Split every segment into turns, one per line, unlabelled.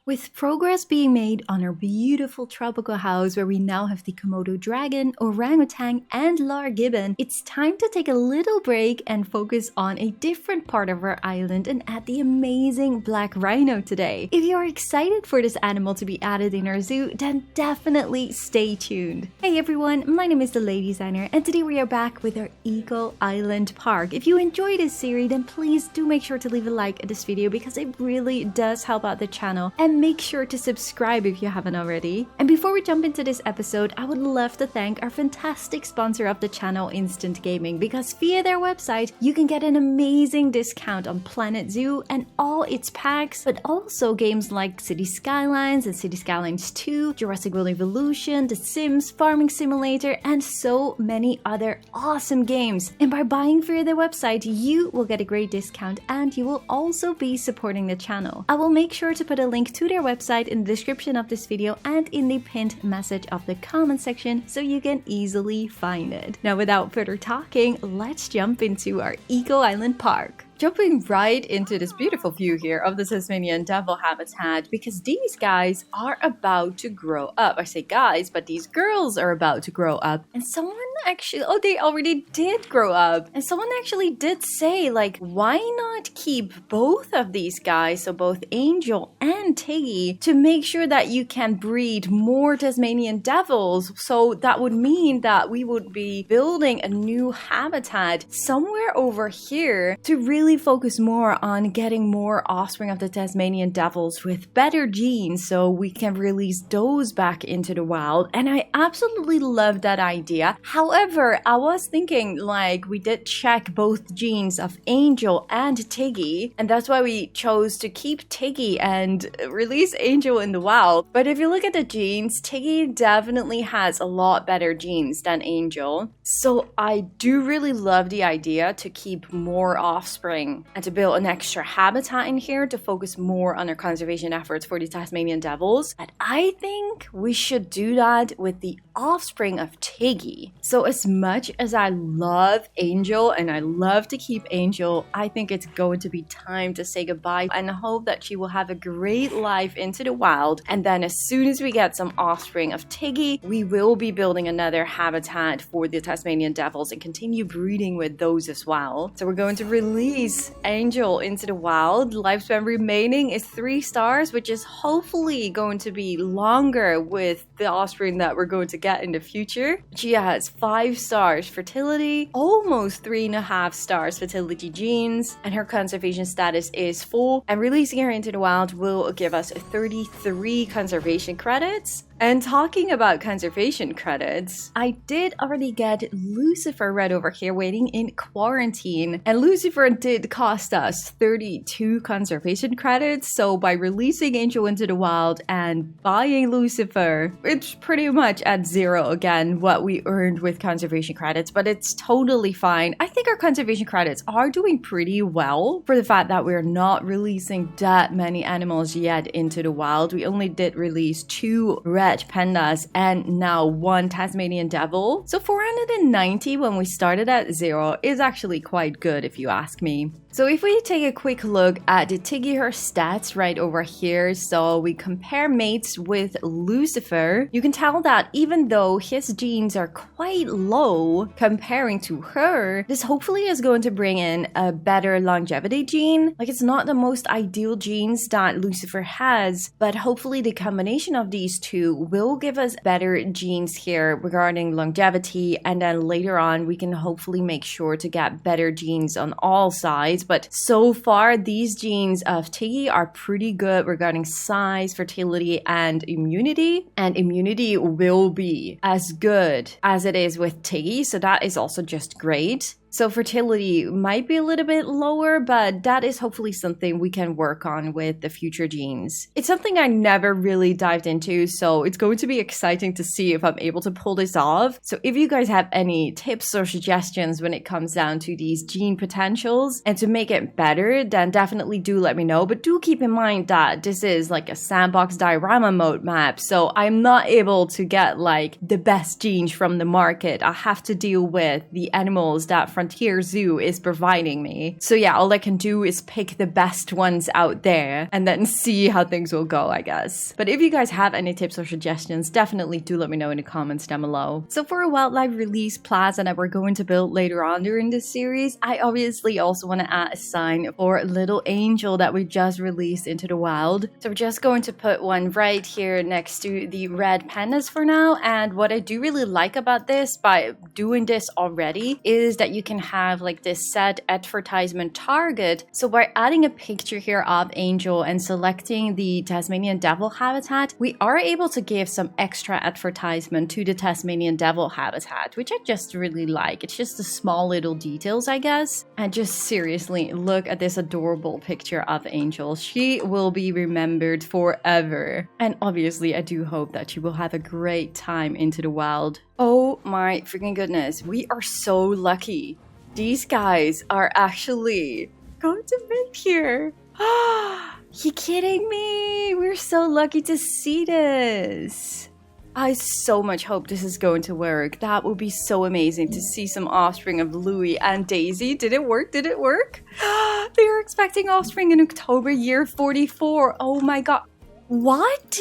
With progress being made on our beautiful tropical house where we now have the Komodo dragon, orangutan, and Lar Gibbon, it's time to take a little break and focus on a different part of our island and add the amazing Black Rhino today. If you're excited for this animal to be added in our zoo, then definitely stay tuned. Hey everyone, my name is DeLadysigner and today we are back with our Eagle Island Park. If you enjoyed this series, then please do make sure to leave a like at this video because it really does help out the channel, and make sure to subscribe if you haven't already. And before we jump into this episode, I would love to thank our fantastic sponsor of the channel, Instant Gaming, because via their website you can get an amazing discount on Planet Zoo and all its packs, but also games like City Skylines and City Skylines 2, Jurassic World Evolution, The Sims, Farming Simulator, and so many other awesome games. And by buying via their website, you will get a great discount and you will also be supporting the channel. I will make sure to put a link to their website in the description of this video and in the pinned message of the comment section so you can easily find it. Now without further talking, let's jump into our Eagle Island Park. Jumping right into this beautiful view here of the Tasmanian devil habitat, because these guys are about to grow up. I say guys, but these girls are about to grow up. And someone actually, oh, they already did grow up. And someone actually did say, like, why not keep both of these guys, so both Angel and Tiggy, to make sure that you can breed more Tasmanian devils. So that would mean that we would be building a new habitat somewhere over here to really focus more on getting more offspring of the Tasmanian devils with better genes so we can release those back into the wild. And I absolutely love that idea. However, I was thinking, like, we did check both genes of Angel and Tiggy, and that's why we chose to keep Tiggy and release Angel in the wild. But if you look at the genes, Tiggy definitely has a lot better genes than Angel. So I do really love the idea to keep more offspring and to build an extra habitat in here to focus more on our conservation efforts for the Tasmanian devils. But I think we should do that with the offspring of Tiggy. So as much as I love Angel and I love to keep Angel, I think it's going to be time to say goodbye and hope that she will have a great life into the wild. And then as soon as we get some offspring of Tiggy, we will be building another habitat for the Tasmanian devils and continue breeding with those as well. So we're going to release Angel into the wild. Lifespan remaining is 3 stars, which is hopefully going to be longer with the offspring that we're going to get in the future. She has 5 stars fertility, almost 3.5 stars fertility genes, and her conservation status is full. And releasing her into the wild will give us 33 conservation credits. And talking about conservation credits, I did already get Lucifer right over here waiting in quarantine. And Lucifer did cost us 32 conservation credits. So by releasing Angel into the wild and buying Lucifer, it's pretty much at 0 again what we earned with conservation credits. But it's totally fine. I think our conservation credits are doing pretty well for the fact that we're not releasing that many animals yet into the wild. We only did release 2 red pandas and now 1 Tasmanian devil. So 490 when we started at 0 is actually quite good if you ask me. So if we take a quick look at the Tiggy her stats right over here, so we compare mates with Lucifer, you can tell that even though his genes are quite low comparing to her, this hopefully is going to bring in a better longevity gene. Like, it's not the most ideal genes that Lucifer has, but hopefully the combination of these two will give us better genes here regarding longevity, and then later on we can hopefully make sure to get better genes on all sides. But so far, these genes of Tiggy are pretty good regarding size, fertility, and immunity. And immunity will be as good as it is with Tiggy, so that is also just great. So fertility might be a little bit lower, but that is hopefully something we can work on with the future genes. It's something I never really dived into, so it's going to be exciting to see if I'm able to pull this off. So if you guys have any tips or suggestions when it comes down to these gene potentials and to make it better, then definitely do let me know. But do keep in mind that this is like a Sandbox Diorama map, so I'm not able to get like the best genes from the market. I have to deal with the animals that Frontier Zoo is providing me. So yeah, all I can do is pick the best ones out there and then see how things will go, I guess. But if you guys have any tips or suggestions, definitely do let me know in the comments down below. So for a wildlife release plaza that we're going to build later on during this series, I obviously also want to add a sign for Little Angel that we just released into the wild. So we're just going to put one right here next to the red pandas for now. And what I do really like about this by doing this already is that you can have like this set advertisement target. So by adding a picture here of Angel and selecting the Tasmanian devil habitat, we are able to give some extra advertisement to the Tasmanian devil habitat, which I just really like. It's just the small little details, I guess. And just seriously, look at this adorable picture of Angel. She will be remembered forever. And obviously, I do hope that she will have a great time into the wild. Oh my freaking goodness, we are so lucky. These guys are actually going to mate here. You kidding me? We're so lucky to see this. I so much hope this is going to work. That would be so amazing to see some offspring of Louie and Daisy. Did it work? Did it work? They were expecting offspring in October year 44. Oh my god. What?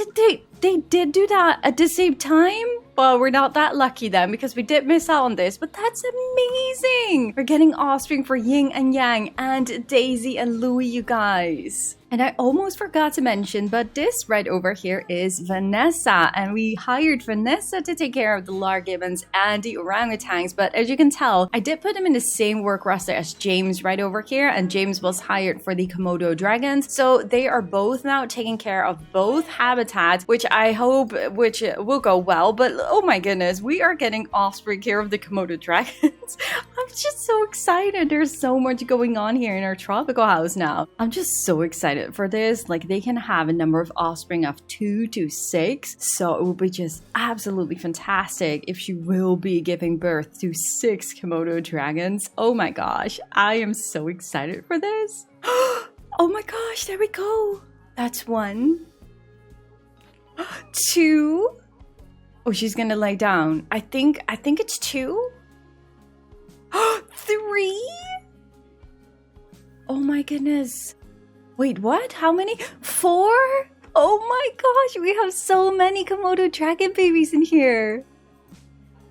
They did do that at the same time? Well, we're not that lucky then because we did miss out on this, but that's amazing. We're getting offspring for Yin and Yang and Daisy and Louie, you guys. And I almost forgot to mention, but this right over here is Vanessa. And we hired Vanessa to take care of the Lar Gibbons and the orangutans. But as you can tell, I did put them in the same work roster as James right over here. And James was hired for the Komodo dragons. So they are both now taking care of both habitats, which I hope will go well. But oh my goodness, we are getting offspring here of the Komodo dragons. I'm just so excited. There's so much going on here in our tropical house now. I'm just so excited for this. Like, they can have a number of offspring of 2 to 6, so it will be just absolutely fantastic if she will be giving birth to 6 Komodo dragons. Oh my gosh, I am so excited for this. Oh my gosh, there we go. That's 1, 2. Oh, she's gonna lay down. I think it's 2. 3. Oh my goodness. Wait, what? How many? 4? Oh my gosh, we have so many Komodo dragon babies in here.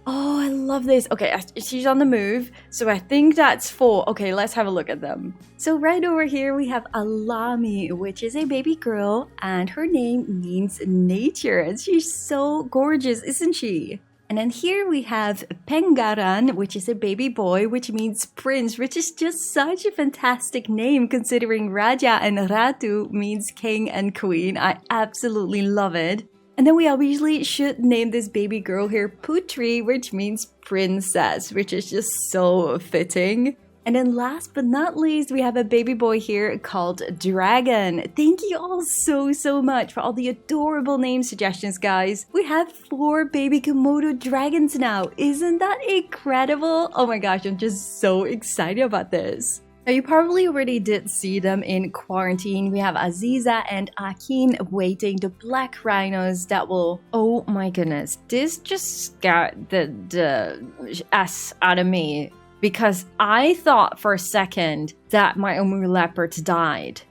Oh, I love this. Okay, she's on the move, so I think that's 4. Okay, let's have a look at them. So right over here, we have Alami, which is a baby girl, and her name means nature, and she's so gorgeous, isn't she? And then here we have Pengaran, which is a baby boy, which means prince, which is just such a fantastic name considering Raja and Ratu means king and queen. I absolutely love it. And then we obviously should name this baby girl here Putri, which means princess, which is just so fitting. And then last but not least, we have a baby boy here called Dragon. Thank you all so much for all the adorable name suggestions, guys. We have 4 baby Komodo dragons now. Isn't that incredible? Oh my gosh, I'm just so excited about this. Now, you probably already did see them in quarantine. We have Aziza and Akin waiting, the black rhinos that will... Oh my goodness, this just scared the S out of me. Because I thought for a second that my Amur Leopards died.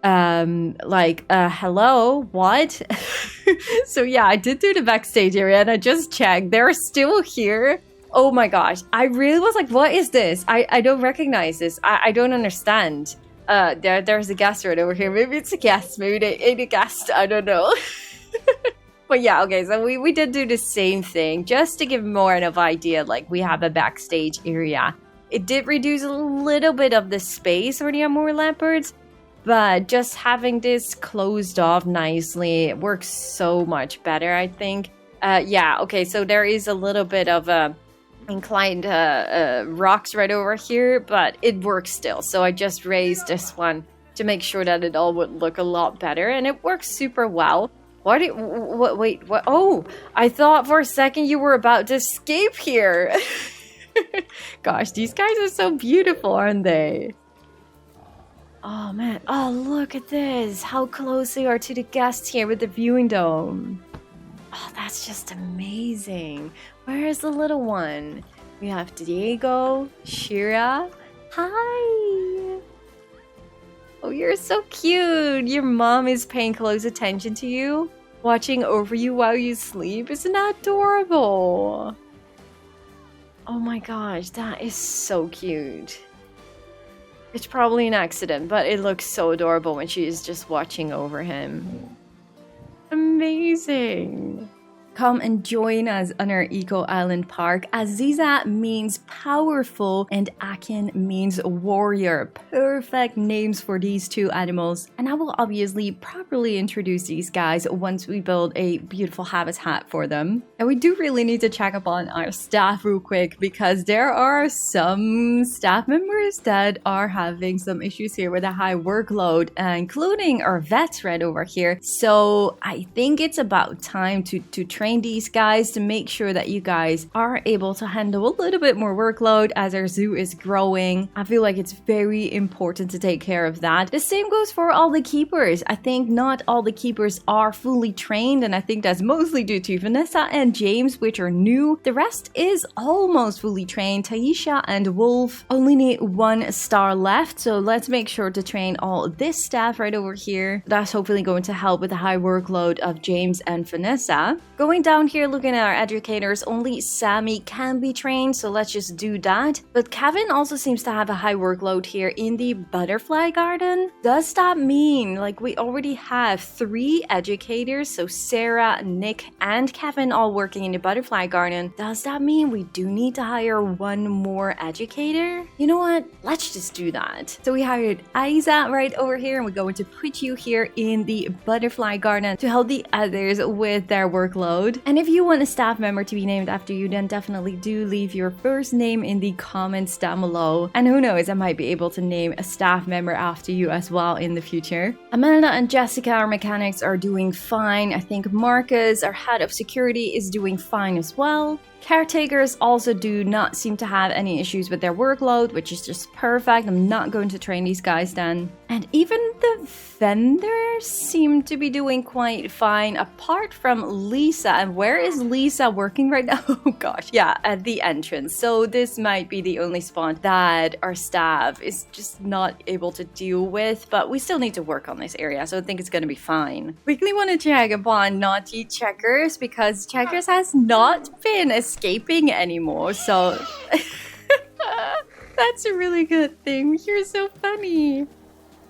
Hello, what? So yeah, I did do the backstage area and I just checked. They're still here. Oh my gosh. I really was like, what is this? I don't recognize this. I don't understand. There's a guest right over here. Maybe it's a guest. Maybe they ain't a guest. I don't know. But yeah, okay, so we did do the same thing just to give more of an idea. Like, we have a backstage area. It did reduce a little bit of the space for the Amur Leopards, but just having this closed off nicely, it works so much better, I think. Yeah, okay, so there is a little bit of inclined rocks right over here, but it works still. So I just raised this one to make sure that it all would look a lot better, and it works super well. Wait, what? Oh, I thought for a second you were about to escape here. Gosh, these guys are so beautiful, aren't they? Oh, man. Oh, look at this. How close they are to the guests here with the viewing dome. Oh, that's just amazing. Where is the little one? We have Diego, Shira. Hi! Oh, you're so cute! Your mom is paying close attention to you, watching over you while you sleep. Isn't that adorable? Oh my gosh, that is so cute. It's probably an accident, but it looks so adorable when she is just watching over him. Amazing! Come and join us on our Eco Island Park. Aziza means powerful and Akin means warrior. Perfect names for these two animals. And I will obviously properly introduce these guys once we build a beautiful habitat for them. And we do really need to check up on our staff real quick because there are some staff members that are having some issues here with a high workload, including our vets right over here. So I think it's about time to train these guys to make sure that you guys are able to handle a little bit more workload as our zoo is growing. I feel like it's very important to take care of that. The same goes for all the keepers. I think not all the keepers are fully trained, and I think that's mostly due to Vanessa and James, which are new. The rest is almost fully trained. Taisha and Wolf only need 1 star left, so let's make sure to train all this staff right over here. That's hopefully going to help with the high workload of James and Vanessa. Going down here, looking at our educators, only Sammy can be trained, so let's just do that. But Kevin also seems to have a high workload here in the butterfly garden. Does that mean, like, we already have 3 educators, so Sarah, Nick, and Kevin all working in the butterfly garden? Does that mean we do need to hire 1 more educator? You know what? Let's just do that. So we hired Aiza right over here, and we're going to put you here in the butterfly garden to help the others with their workload. And if you want a staff member to be named after you, then definitely do leave your first name in the comments down below. And who knows, I might be able to name a staff member after you as well in the future. Amanda and Jessica, our mechanics, are doing fine. I think Marcus, our head of security, is doing fine as well. Caretakers also do not seem to have any issues with their workload, which is just perfect. I'm not going to train these guys then. And even the vendors seem to be doing quite fine, apart from Lisa. And where is Lisa working right now? Oh gosh, yeah, at the entrance. So this might be the only spot that our staff is just not able to deal with, but we still need to work on this area, so I think it's gonna be fine. Quickly want to check upon naughty Checkers, because Checkers has not been escaping anymore, so that's a really good thing. You're so funny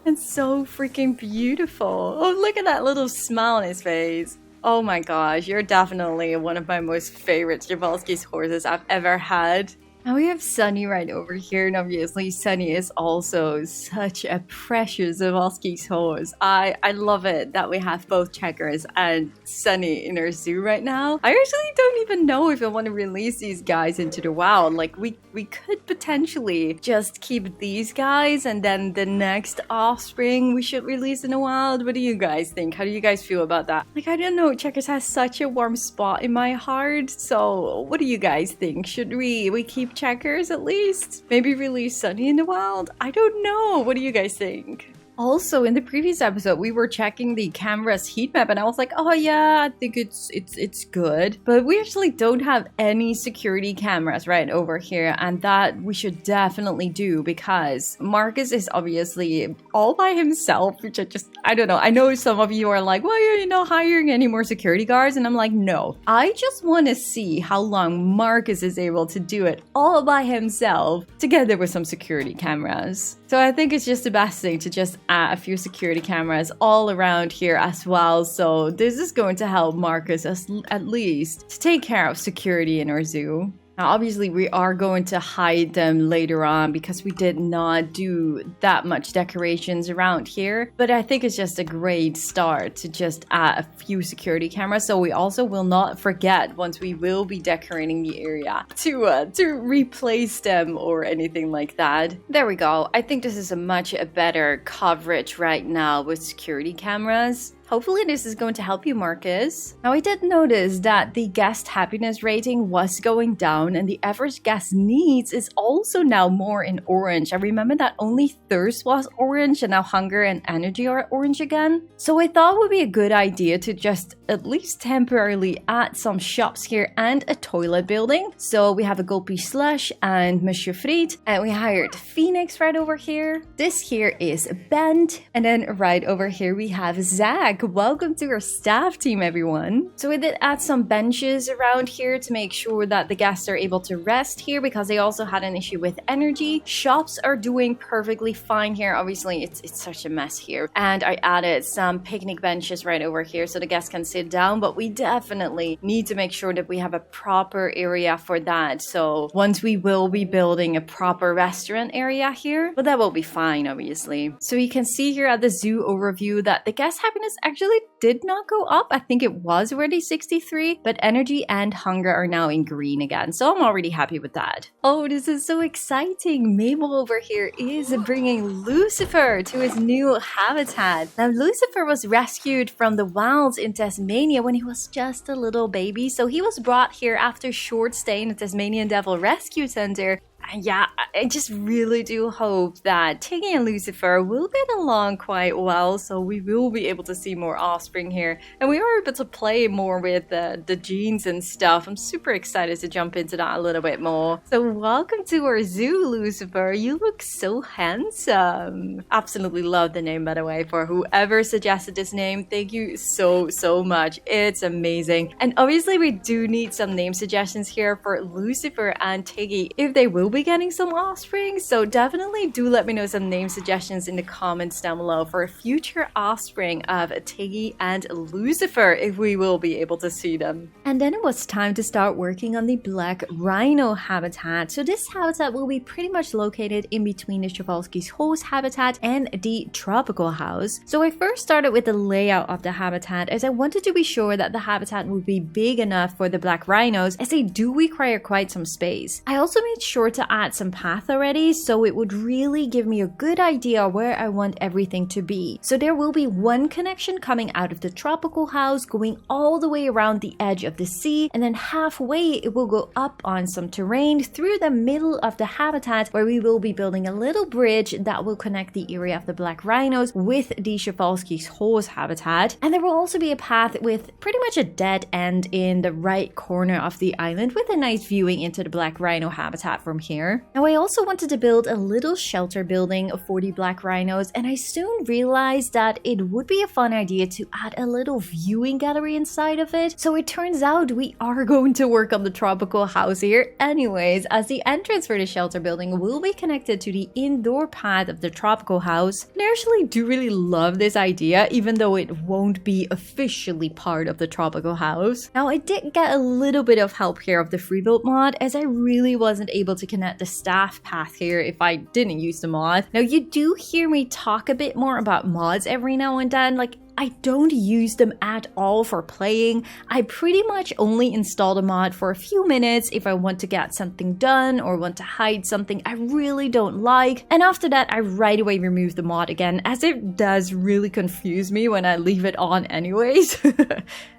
and so freaking beautiful. Oh, look at that little smile on his face. Oh my gosh, you're definitely one of my most favorite Jabalski's horses I've ever had. And we have Sunny right over here, and obviously Sunny is also such a precious Zavalski's horse. I love it that we have both Checkers and Sunny in our zoo right now. I actually don't even know if I want to release these guys into the wild. Like, we could potentially just keep these guys, and then the next offspring we should release in the wild. What do you guys think? How do you guys feel about that? Like, I don't know, Checkers has such a warm spot in my heart. So what do you guys think? Should we keep Checkers at least? Maybe release Sunny in the wild? I don't know. What do you guys think? Also, in the previous episode, we were checking the camera's heat map, and I was like, oh yeah, I think it's good. But we actually don't have any security cameras right over here, and that we should definitely do, because Marcus is obviously all by himself, which I don't know. I know some of you are like, well, you're not hiring any more security guards, and I'm like, no. I just want to see how long Marcus is able to do it all by himself, together with some security cameras. So I think it's just the best thing to just add a few security cameras all around here as well. So this is going to help Marcus at least to take care of security in our zoo. Now, obviously, we are going to hide them later on because we did not do that much decorations around here. But I think it's just a great start to just add a few security cameras. So we also will not forget, once we will be decorating the area, to replace them or anything like that. There we go. I think this is a much better coverage right now with security cameras. Hopefully this is going to help you, Marcus. Now, I did notice that the guest happiness rating was going down and the average guest needs is also now more in orange. I remember that only thirst was orange and now hunger and energy are orange again. So I thought it would be a good idea to just at least temporarily add some shops here and a toilet building. So we have a Gulpy Slush and Monsieur Fried, and we hired Phoenix right over here. This here is Bent, and then right over here we have Zach. Welcome to our staff team, everyone. So we did add some benches around here to make sure that the guests are able to rest here because they also had an issue with energy. Shops are doing perfectly fine here. Obviously, it's such a mess here. And I added some picnic benches right over here so the guests can sit down, but we definitely need to make sure that we have a proper area for that. So once we will be building a proper restaurant area here, but that will be fine, obviously. So you can see here at the zoo overview that the guest happiness actually did not go up. I think it was already 63, but energy and hunger are now in green again. So I'm already happy with that. Oh, this is so exciting. Mabel over here is bringing Lucifer to his new habitat. Now, Lucifer was rescued from the wilds in Tasmania when he was just a little baby. So he was brought here after a short stay in the Tasmanian Devil Rescue Center. Yeah, I just really do hope that Tiggy and Lucifer will get along quite well, so we will be able to see more offspring here. And we are able to play more with the genes and stuff. I'm super excited to jump into that a little bit more. So welcome to our zoo, Lucifer. You look so handsome. Absolutely love the name, by the way, for whoever suggested this name. Thank you so much. It's amazing. And obviously we do need some name suggestions here for Lucifer and Tiggy if they will be getting some offspring, so definitely do let me know some name suggestions in the comments down below for a future offspring of Tiggy and Lucifer if we will be able to see them. And then it was time to start working on the Black Rhino habitat. So this habitat will be pretty much located in between the Przewalski's horse habitat and the tropical house. So I first started with the layout of the habitat as I wanted to be sure that the habitat would be big enough for the black rhinos as they do require quite some space. I also made sure to add some path already, so it would really give me a good idea where I want everything to be. So there will be one connection coming out of the tropical house going all the way around the edge of the sea, and then halfway it will go up on some terrain through the middle of the habitat where we will be building a little bridge that will connect the area of the black rhinos with the Przewalski's horse habitat. And there will also be a path with pretty much a dead end in the right corner of the island with a nice viewing into the black rhino habitat from here. Now I also wanted to build a little shelter building for the black rhinos, and I soon realized that it would be a fun idea to add a little viewing gallery inside of it. So it turns out we are going to work on the tropical house here anyways, as the entrance for the shelter building will be connected to the indoor path of the tropical house. And I actually do really love this idea, even though it won't be officially part of the tropical house. Now I did get a little bit of help here of the free build mod, as I really wasn't able to connect the staff path here if I didn't use the mod. Now you do hear me talk a bit more about mods every now and then, like I don't use them at all for playing. I pretty much only install the mod for a few minutes if I want to get something done or want to hide something I really don't like. And after that, I right away remove the mod again, as it does really confuse me when I leave it on anyways.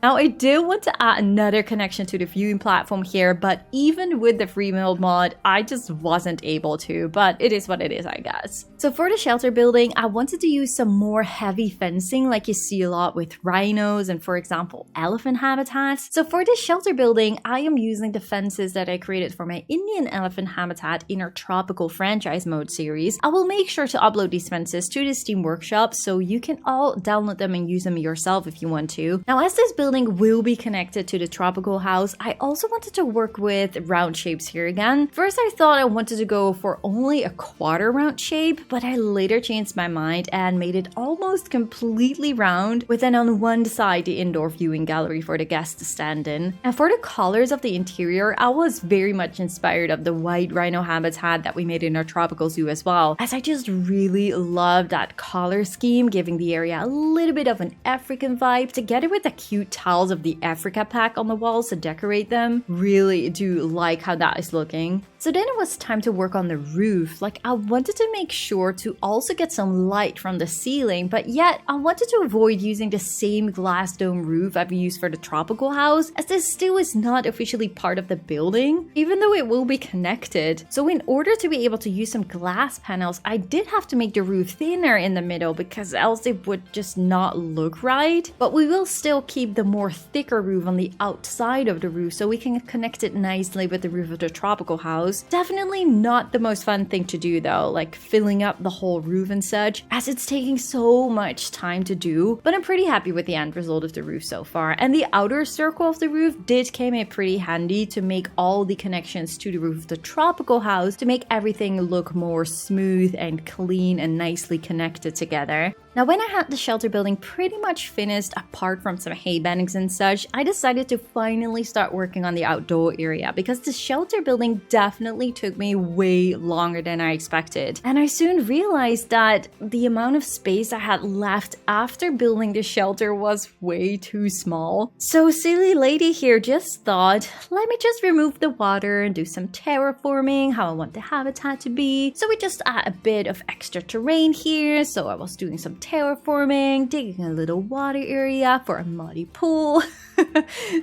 Now, I do want to add another connection to the viewing platform here, but even with the free build mod, I just wasn't able to, but it is what it is, I guess. So for the shelter building, I wanted to use some more heavy fencing like you see a lot with rhinos and, for example, elephant habitats. So for this shelter building, I am using the fences that I created for my Indian elephant habitat in our tropical franchise mode series. I will make sure to upload these fences to the Steam Workshop so you can all download them and use them yourself if you want to. Now, as this building will be connected to the tropical house, I also wanted to work with round shapes here again. First, I thought I wanted to go for only a quarter round shape, but I later changed my mind and made it almost completely round, with then on one side the indoor viewing gallery for the guests to stand in. And for the colors of the interior, I was very much inspired of the white rhino habitat that we made in our tropical zoo as well, as I just really love that color scheme, giving the area a little bit of an African vibe, together with the cute tiles of the Africa pack on the walls to decorate them. Really do like how that is looking. So then it was time to work on the roof. Like, I wanted to make sure sure to also get some light from the ceiling, but yet I wanted to avoid using the same glass dome roof I've used for the tropical house, as this still is not officially part of the building, even though it will be connected. So in order to be able to use some glass panels, I did have to make the roof thinner in the middle because else it would just not look right. But we will still keep the more thicker roof on the outside of the roof so we can connect it nicely with the roof of the tropical house. Definitely not the most fun thing to do though, like filling up the whole roof and such, as it's taking so much time to do. But I'm pretty happy with the end result of the roof so far, and the outer circle of the roof did come in pretty handy to make all the connections to the roof of the tropical house to make everything look more smooth and clean and nicely connected together. Now, when I had the shelter building pretty much finished, apart from some hay bendings and such, I decided to finally start working on the outdoor area because the shelter building definitely took me way longer than I expected. And I soon realized that the amount of space I had left after building the shelter was way too small. So silly lady here just thought, let me just remove the water and do some terraforming, how I want the habitat to be. So we just add a bit of extra terrain here. So I was doing some terraforming, digging a little water area for a muddy pool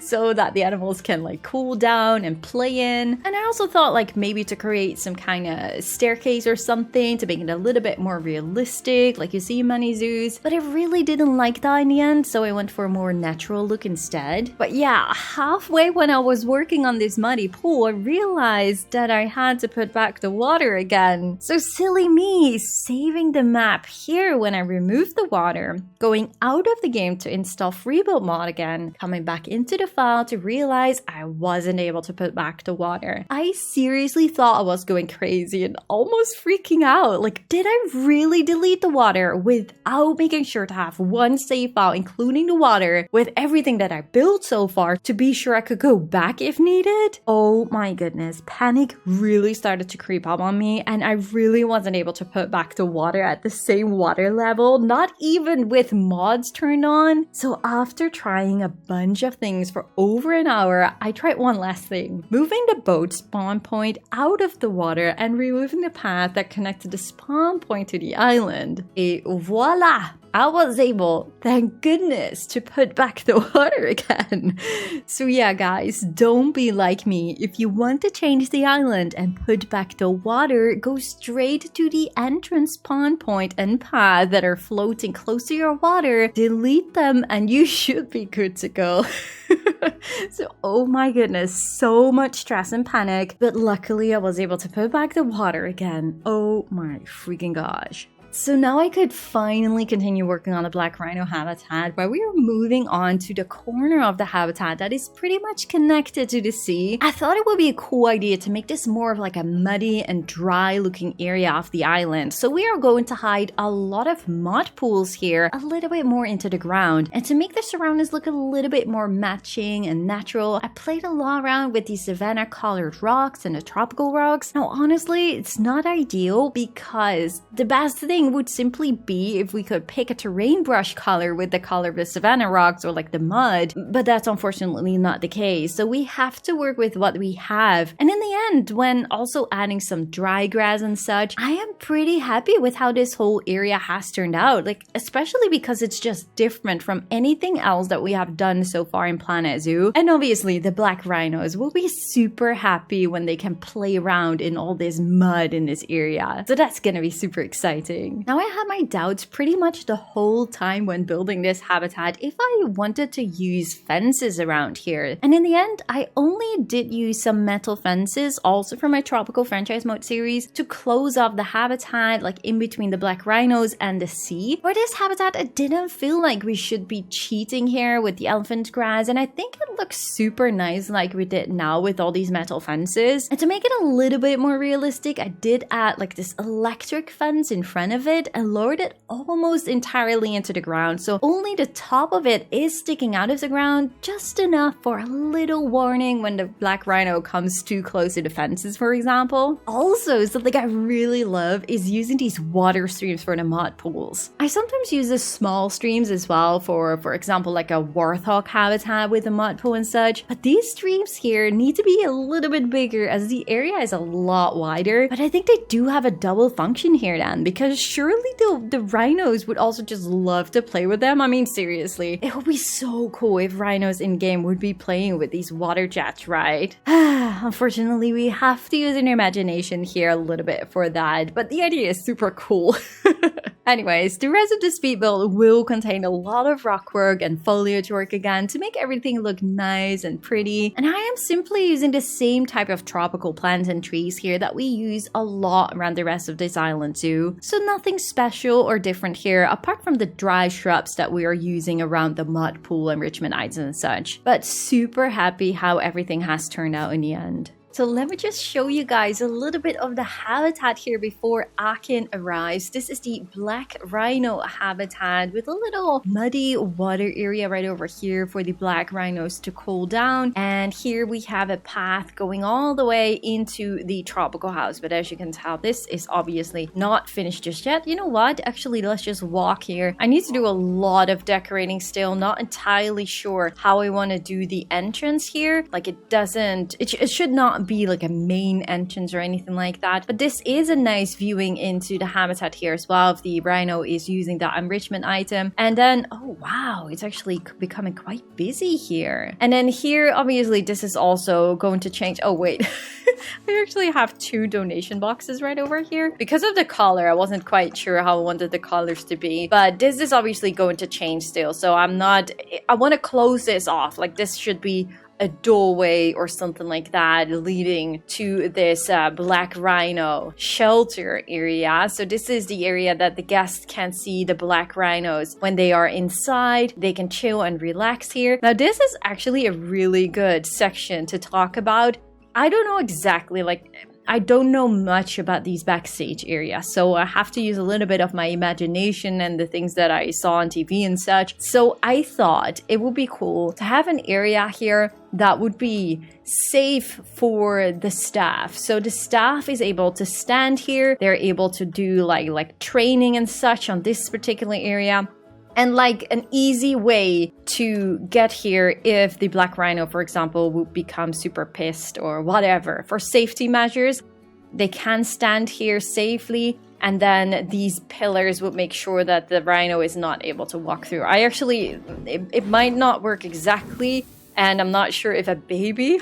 so that the animals can like cool down and play in. And I also thought like maybe to create some kind of staircase or something to make it a little bit more realistic like you see in many zoos, but I really didn't like that in the end, so I went for a more natural look instead. But yeah, halfway when I was working on this muddy pool, I realized that I had to put back the water again. So silly me, saving the map here when I removed the water, going out of the game to install Freebuild mod again, coming back into the file to realize I wasn't able to put back the water. I seriously thought I was going crazy and almost freaking out. Like, did I really delete the water without making sure to have one save file including the water with everything that I built so far to be sure I could go back if needed? Oh my goodness, panic really started to creep up on me, and I really wasn't able to put back the water at the same water level, not even with mods turned on. So after trying a bunch of things for over an hour, I tried one last thing: moving the boat spawn point out of the water and removing the path that connected the spawn point to the island. Et voila! I was able, thank goodness, to put back the water again. So yeah guys, don't be like me. If you want to change the island and put back the water, go straight to the entrance spawn point and path that are floating close to your water, delete them, and you should be good to go. So oh my goodness, so much stress and panic, but luckily I was able to put back the water again. Oh my freaking gosh. So now I could finally continue working on the black rhino habitat, where we are moving on to the corner of the habitat that is pretty much connected to the sea. I thought it would be a cool idea to make this more of like a muddy and dry looking area of the island. So we are going to hide a lot of mud pools here a little bit more into the ground. And to make the surroundings look a little bit more matching and natural, I played a lot around with the savanna colored rocks and the tropical rocks. Now honestly, it's not ideal because the best thing would simply be if we could pick a terrain brush color with the color of the savanna rocks or like the mud, but that's unfortunately not the case. So we have to work with what we have. And in the end, when also adding some dry grass and such, I am pretty happy with how this whole area has turned out, like especially because it's just different from anything else that we have done so far in Planet Zoo. And obviously the black rhinos will be super happy when they can play around in all this mud in this area. So that's gonna be super exciting. Now I had my doubts pretty much the whole time when building this habitat if I wanted to use fences around here. And in the end, I only did use some metal fences, also from my tropical franchise mode series, to close off the habitat like in between the black rhinos and the sea. For this habitat, it didn't feel like we should be cheating here with the elephant grass, and I think it looks super nice like we did now with all these metal fences. And to make it a little bit more realistic, I did add like this electric fence in front of of it and lowered it almost entirely into the ground. So only the top of it is sticking out of the ground, just enough for a little warning when the black rhino comes too close to the fences, for example. Also, something I really love is using these water streams for the mud pools. I sometimes use the small streams as well for example, like a warthog habitat with a mud pool and such. But these streams here need to be a little bit bigger as the area is a lot wider. But I think they do have a double function here then, because surely the rhinos would also just love to play with them. I mean, seriously, it would be so cool if rhinos in-game would be playing with these water jets, right? Unfortunately, we have to use an imagination here a little bit for that, but the idea is super cool. Anyways, the rest of the speed build will contain a lot of rock work and foliage work again to make everything look nice and pretty. And I am simply using the same type of tropical plants and trees here that we use a lot around the rest of this island too. So nothing special or different here apart from the dry shrubs that we are using around the mud pool enrichment items and such. But super happy how everything has turned out in the end. So let me just show you guys a little bit of the habitat here before Akin arrives. This is the black rhino habitat with a little muddy water area right over here for the black rhinos to cool down. And here we have a path going all the way into the tropical house. But as you can tell, this is obviously not finished just yet. You know what? Actually, let's just walk here. I need to do a lot of decorating still. Not entirely sure how I want to do the entrance here. Like it should not be like a main entrance or anything like that, but this is a nice viewing into the habitat here as well if the rhino is using that enrichment item. And then, oh wow, it's actually becoming quite busy here. And then here, obviously this is also going to change. Oh wait, I actually have two donation boxes right over here. Because of the color, I wasn't quite sure how I wanted the colors to be, but this is obviously going to change still, so I want to close this off. Like this should be a doorway or something like that leading to this black rhino shelter area. So this is the area that the guests can see the black rhinos when they are inside. They can chill and relax here. Now this is actually a really good section to talk about. I don't know exactly, I don't know much about these backstage areas, so I have to use a little bit of my imagination and the things that I saw on TV and such. So I thought it would be cool to have an area here that would be safe for the staff. So the staff is able to stand here. They're able to do like training and such on this particular area. And like an easy way to get here if the black rhino, for example, would become super pissed or whatever. For safety measures, they can stand here safely. And then these pillars would make sure that the rhino is not able to walk through. It might not work exactly. And I'm not sure if a baby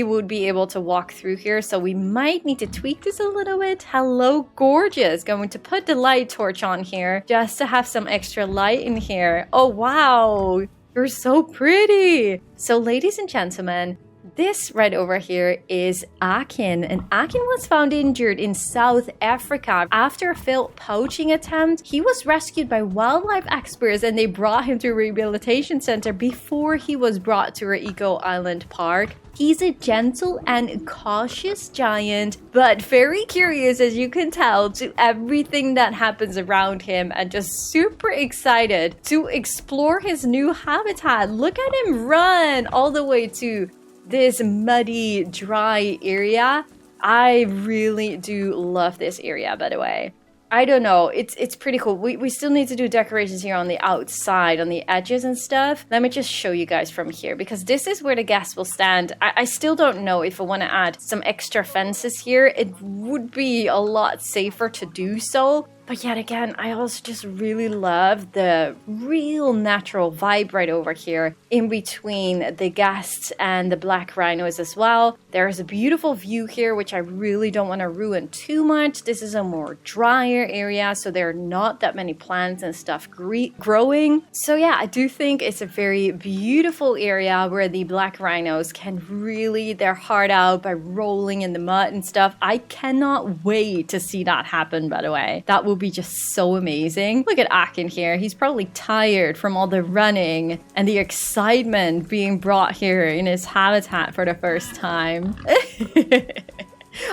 would be able to walk through here, so we might need to tweak this a little bit. Hello, gorgeous. Going to put the light torch on here just to have some extra light in here. Oh, wow. You're so pretty. So, ladies and gentlemen, this right over here is Akin, and Akin was found injured in South Africa. After a failed poaching attempt, he was rescued by wildlife experts and they brought him to a rehabilitation center before he was brought to our Eco Island Park. He's a gentle and cautious giant, but very curious, as you can tell, to everything that happens around him and just super excited to explore his new habitat. Look at him run all the way to this muddy, dry area. I really do love this area, by the way. I don't know, it's pretty cool. We still need to do decorations here on the outside, on the edges and stuff. Let me just show you guys from here, because this is where the guests will stand. I still don't know if I want to add some extra fences here. It would be a lot safer to do so. But yet again, I also just really love the real natural vibe right over here in between the guests and the black rhinos as well. There's a beautiful view here, which I really don't want to ruin too much. This is a more drier area, so there are not that many plants and stuff growing. So yeah, I do think it's a very beautiful area where the black rhinos can really their heart out by rolling in the mud and stuff. I cannot wait to see that happen, by the way. That will be just so amazing. Look at Akin here. He's probably tired from all the running and the excitement being brought here in his habitat for the first time.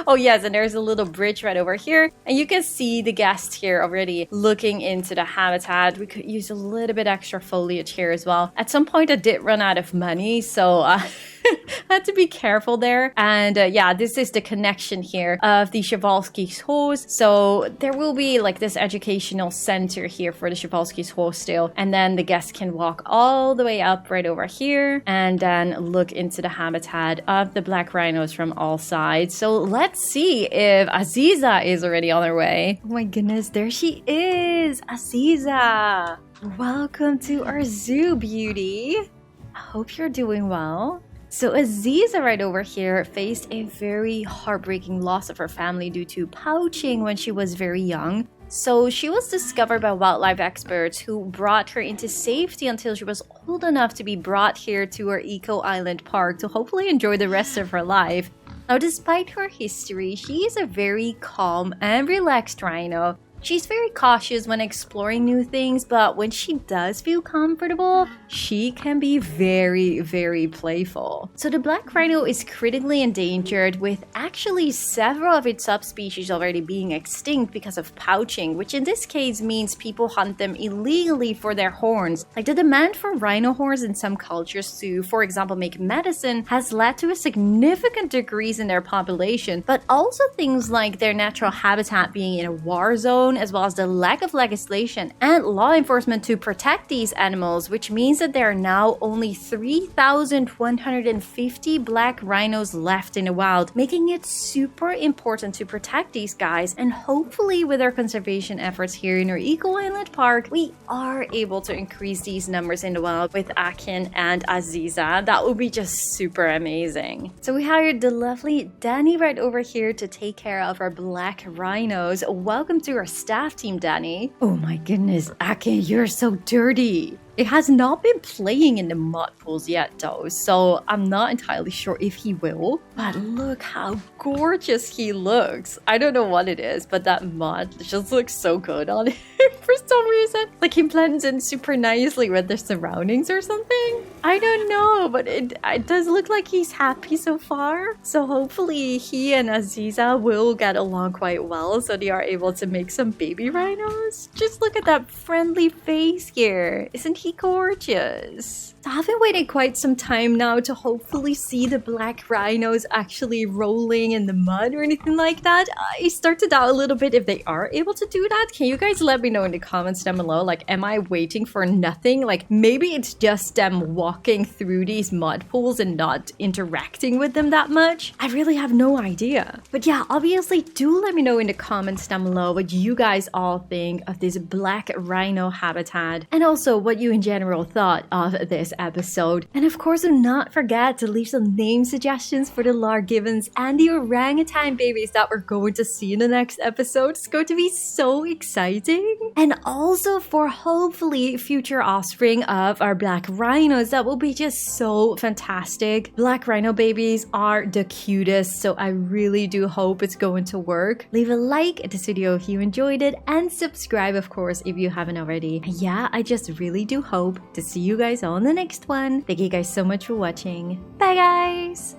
Oh yes, and there's a little bridge right over here. And you can see the guest here already looking into the habitat. We could use a little bit extra foliage here as well. At some point I did run out of money, so I had to be careful there. And yeah, this is the connection here of the Przewalski's Horse. So there will be like this educational center here for the Przewalski's Horse still. And then the guests can walk all the way up right over here and then look into the habitat of the black rhinos from all sides. So let's see if Aziza is already on her way. Oh my goodness, there she is, Aziza. Welcome to our zoo, beauty. I hope you're doing well. So Aziza right over here faced a very heartbreaking loss of her family due to poaching when she was very young. So she was discovered by wildlife experts who brought her into safety until she was old enough to be brought here to our Eco Island Park to hopefully enjoy the rest of her life. Now, despite her history, she is a very calm and relaxed rhino. She's very cautious when exploring new things, but when she does feel comfortable, she can be very, very playful. So the black rhino is critically endangered, with actually several of its subspecies already being extinct because of poaching, which in this case means people hunt them illegally for their horns. Like the demand for rhino horns in some cultures to, for example, make medicine has led to a significant decrease in their population, but also things like their natural habitat being in a war zone, as well as the lack of legislation and law enforcement to protect these animals, which means that there are now only 3,150 black rhinos left in the wild, making it super important to protect these guys. And hopefully with our conservation efforts here in our Eco Island Park, we are able to increase these numbers in the wild with Akin and Aziza. That would be just super amazing. So we hired the lovely Dani right over here to take care of our black rhinos. Welcome to our staff team, Dani. Oh my goodness, Akin, you're so dirty. It has not been playing in the mud pools yet though, so I'm not entirely sure if he will. But look how gorgeous he looks. I don't know what it is, but that mud just looks so good on him for some reason. Like he blends in super nicely with the surroundings or something. I don't know, but it does look like he's happy so far. So hopefully he and Aziza will get along quite well, so they are able to make some baby rhinos. Just look at that friendly face here. Isn't he gorgeous? So I've been waiting quite some time now to hopefully see the black rhinos actually rolling in the mud or anything like that. I started out a little bit if they are able to do that. Can you guys let me know in the comments down below? Like, am I waiting for nothing? Like, maybe it's just them walking through these mud pools and not interacting with them that much. I really have no idea. But yeah, obviously do let me know in the comments down below what you guys all think of this black rhino habitat, and also what you in general thought of this episode. And of course, do not forget to leave some name suggestions for the Lar Gibbons and the orangutan babies that we're going to see in the next episode. It's going to be so exciting. And also for hopefully future offspring of our black rhinos that will be just so fantastic. Black rhino babies are the cutest, so I really do hope it's going to work. Leave a like at this video if you enjoyed it, and subscribe of course if you haven't already. And yeah, I just really do hope to see you guys on the next one. Thank you guys so much for watching. Bye guys!